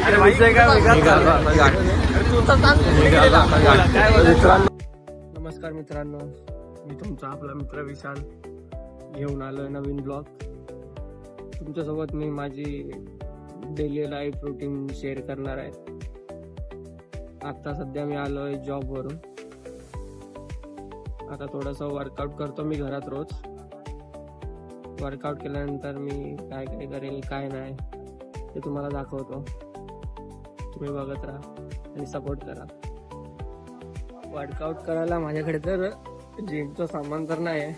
नमस्कार मित्रांनो, मी तुमचा आपला मित्र विशाल घेऊन आलोय नवीन ब्लॉग. तुमच्यासोबत मी माझी डेली लाईफ रुटीन शेअर करणार आहे. आता सध्या मी आलोय जॉबवरून. आता थोडंसं वर्कआउट करतो मी घरात रोज. वर्कआउट केल्यानंतर मी काय काय करेल काय नाही ते तुम्हाला दाखवतो. तुम्ही बघत राहा आणि सपोर्ट करा. वर्कआउट करायला माझ्याकडे तर जिमचं सामान तर नाही आहे.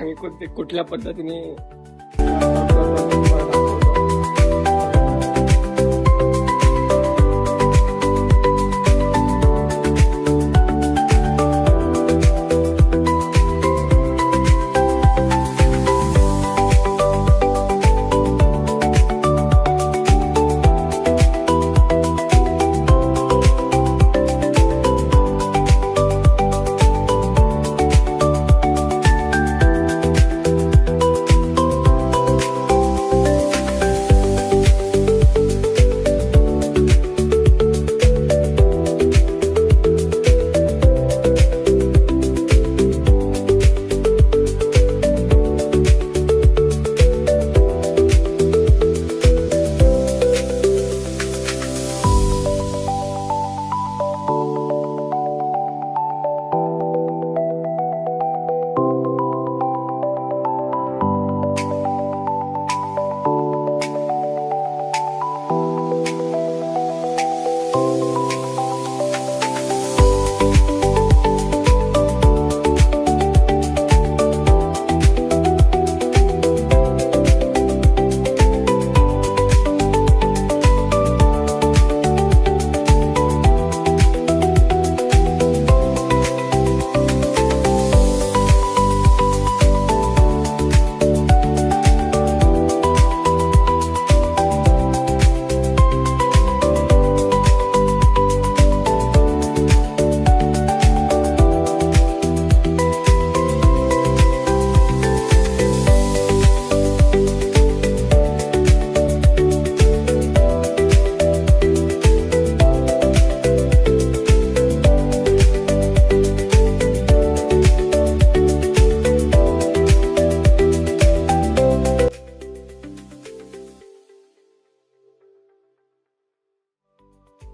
मी कुठल्या पद्धतीने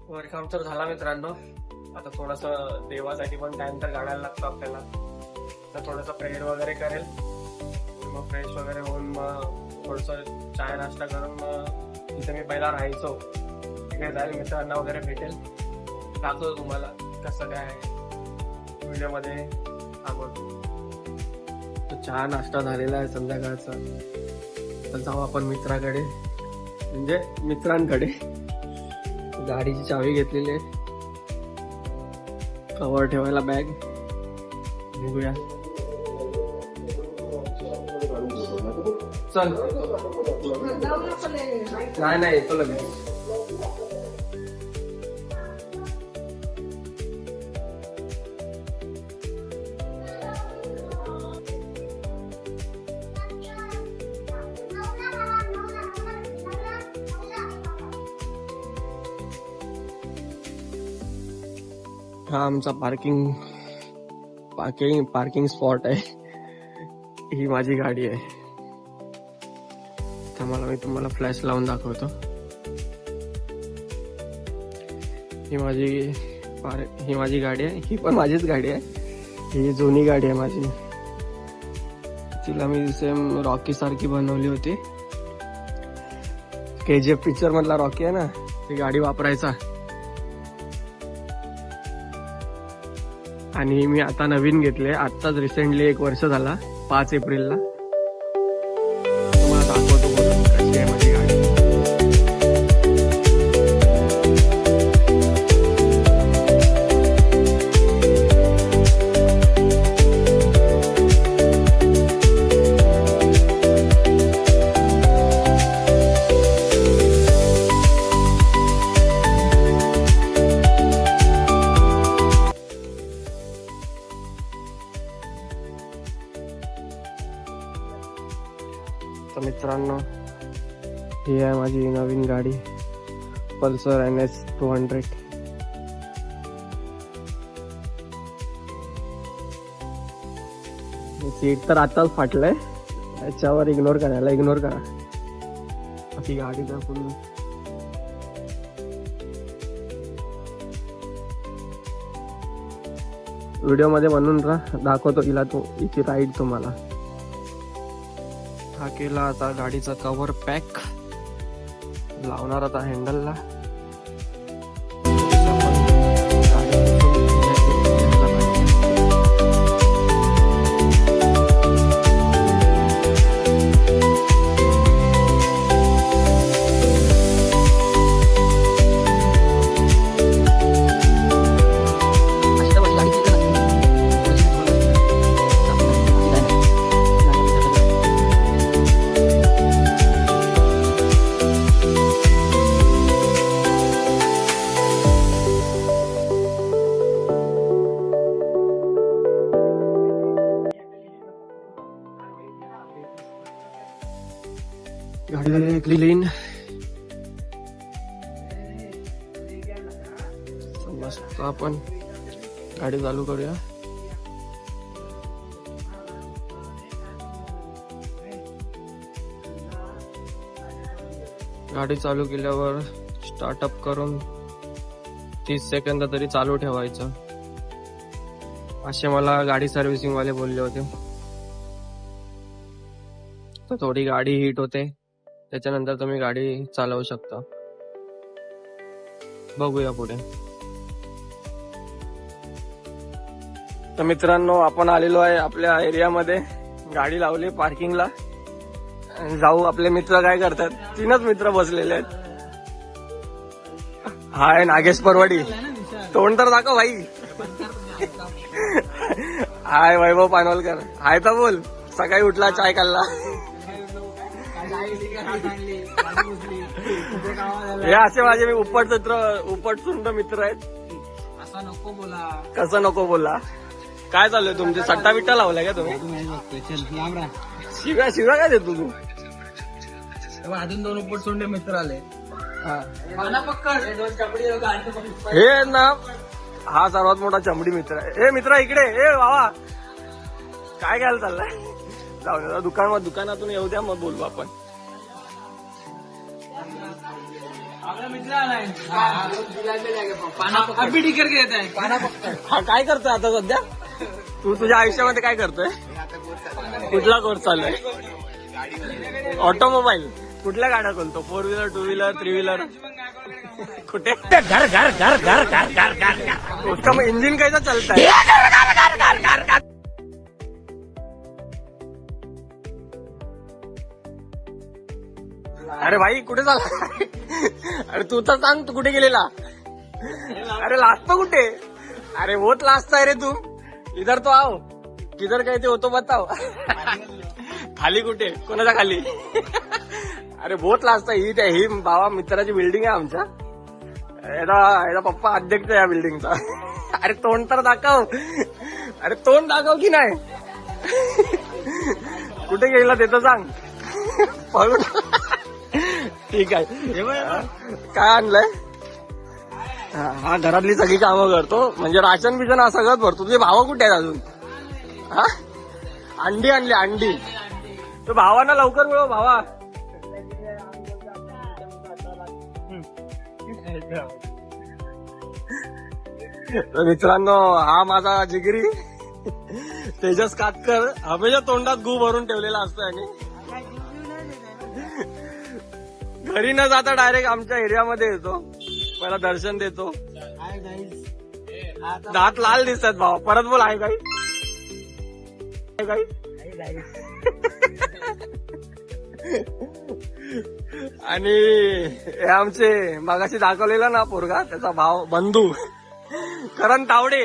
वर्कआउट तर झाला मित्रांनो. आता थोडंसं देवासाठी पण टाइम तर काढायला लागतो आपल्याला. तर थोडंसं प्रेयर वगैरे करेल, मग फ्रेश वगैरे होऊन मग थोडंसं चाय नाश्ता करून मग तिथे मी पहिला राहायचो तिकडे जाईल, मित्रांना वगैरे भेटेल. दाखवतो तुम्हाला कसं काय व्हिडिओमध्ये दाखवतो. तर चहा नाश्ता झालेला आहे संध्याकाळचा. तर जाऊ आपण मित्राकडे, म्हणजे मित्रांकडे. गाडीची चावी घेतलेली आहे, कवर ठेवायला बॅग. निघूया, चल. नाही येतो लगेच. हा आमचा पार्किंग स्पॉट आहे. ही माझी गाडी आहे. मी तुम्हाला फ्लॅश लावून दाखवतो. ही माझी गाडी आहे. ही पण माझीच गाडी आहे. ही जुनी गाडी आहे माझी. तिला मी सेम रॉकी सारखी बनवली होती. KGF पिक्चर मधला रॉकी आहे ना, ती गाडी वापरायचा. आणि मी आता नवीन घेतले, आत्ताच रिसेंटली 1 वर्ष झाला, 5 एप्रिलला. तुम्हाला दाखवतो कशी आहे माझी गाडी. तर मित्रांनो, ही आहे माझी नवीन गाडी. Pulsar NS 200. सीट तर आताच फाटलंय, त्याच्यावर इग्नोर करा. अशी गाडी तर पूर्ण व्हिडिओ मध्ये बनवून दाखवतो हिला हिची राईड तुम्हाला. हा केला आता गाडीचा कव्हर पॅक, लावणार आता हँडलला. गाडी क्लीन, मस्त. आपण गाडी चालू करूया. गाडी चालू केल्यावर स्टार्टअप करून 30 सेकंद तरी चालू ठेवायचं, असे मला गाडी सर्व्हिसिंग वाले बोलले होते. तर थोडी गाडी हीट होते, त्याच्यानंतर तुम्ही गाडी चालवू शकता. बघूया पुढे. तर मित्रांनो, आपण आलेलो आहे आपल्या एरियामध्ये. गाडी लावली पार्किंगला. जाऊ, आपले मित्र काय करतात. 3च मित्र बसलेले आहेत. हाय नागेश परवडी, तोंड तर दाखव भाई. हाय वैभव पानवलकर, हाय तर बोल. सकाळी उठला, चाय खाल्ला. हे असे माझे उपटसुंड मित्र आहेत. असं नको बोला. कसं नको बोला. काय चालू आहे तुमचे? सट्टा बिट्टा लावलाय का तुम्ही? शिव्या काय देतो तू? अजून 2 उपटसुंड मित्र आले. हे ना, हा सर्वात मोठा चमडी मित्र आहे. हे मित्र इकडे. हे बाबा, काय घ्यायला चाललाय? जाऊ दुकानातून येऊ द्या, मग बोलू आपण. हा काय करतोय आता सध्या तू? तुझ्या आयुष्यामध्ये काय करतोय? कुठला कोर्स चालू आहे? ऑटोमोबाईल. कुठल्या गाड्या खोलतो? 4 व्हीलर, 2 व्हीलर, 3 व्हीलर? कुठे? घर उसका इंजिन कैसा चलता है? अरे भाई, कुठे चालला? अरे तू तर सांग, तू कुठे गेलेला? अरे लाजतो कुठे? अरे बहुत लाजता है रे तू. इधर तो आओ. किधर गए थे वो तो बताओ. खाली कुठे? कोणाच्या खाली? अरे बहुत लाजता. ही बाबा मित्राची बिल्डिंग आहे आमच्या. याचा पप्पा अध्यक्ष आहे या बिल्डिंगचा. अरे तोंड तर दाखव. अरे तोंड दाखव की नाही? कुठे गेला ते तर सांग. पळून. ठीक आहे. काय आणलंय? हा घरातली सगळी कामं करतो, म्हणजे राशन बिशन हा सगळंच भरतो. तुझे भाव कुठे आहेत अजून? हा, अंडी आणली. अंडी तो भावांना लवकर मिळव. भावा, मित्रांनो, हा माझा जिगरी तेजस कातकर हमेशा तोंडात गू भरून ठेवलेला असतो. आणि घरी न जाता डायरेक्ट आमच्या एरियामध्ये येतो, मला दर्शन देतो. दात लाल दिसतात भावा. परत बोल. आहे काही आणि हे आमचे मागाशी दाखवलेला ना पोरगा, त्याचा भाव बंधू करण तावडे.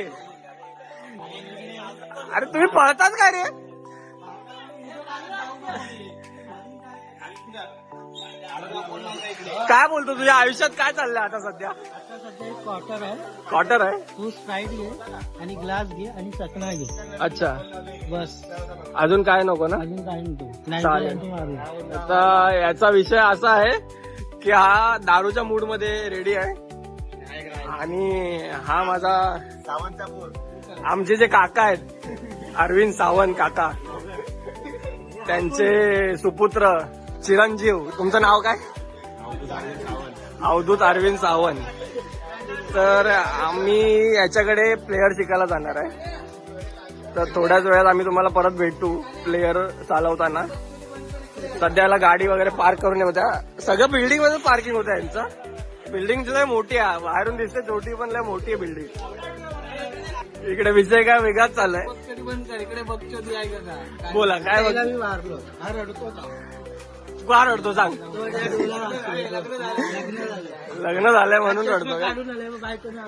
अरे तुम्ही पळतात काय रे? काय बोलतो? तुझ्या आयुष्यात काय चाललंय आता सध्या? क्वार्टर आहे. क्वार्टर आहे. तू स्प्राईट घे आणि ग्लास घे आणि चकना घे. अच्छा, बस. अजून काय नको ना? अजून काय नको. चालेल. आता याचा विषय असा आहे की हा दारूच्या मूड मध्ये रेडी आहे. आणि हा माझा आमचे जे काका आहेत अरविंद सावंत काका, त्यांचे सुपुत्र चिरंजीव. तुमचं नाव काय? अवधूत अरविंद सावंत. तर आम्ही याच्याकडे प्लेयर शिकायला जाणार आहे. तर थोड्याच वेळात आम्ही तुम्हाला परत भेटू प्लेयर चालवताना. सध्याला गाडी वगैरे पार्क करून होत्या. सगळं बिल्डिंग मध्ये पार्किंग होतं यांचं. बिल्डिंग लय मोठी आहे, बाहेरून दिसते छोटी पण लय मोठी आहे बिल्डिंग. इकडे विषय काय वेगळाच चाललाय. इकडे बघतो ती आहे का? बोला काय मी मारलो. हा रडतो का? का रडतो सांग. लग्न झालंय म्हणून रडतो का? काढून आले बायकोने.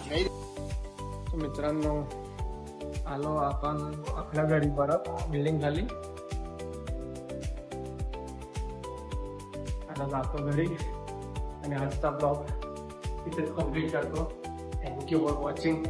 अरे मित्रांनो, आलो आपण आपल्या घरी परत. बिल्डिंग झाली, आता जातो घरी आणि आजचा ब्लॉग इथेच कम्प्लीट करतो. Thank you for watching.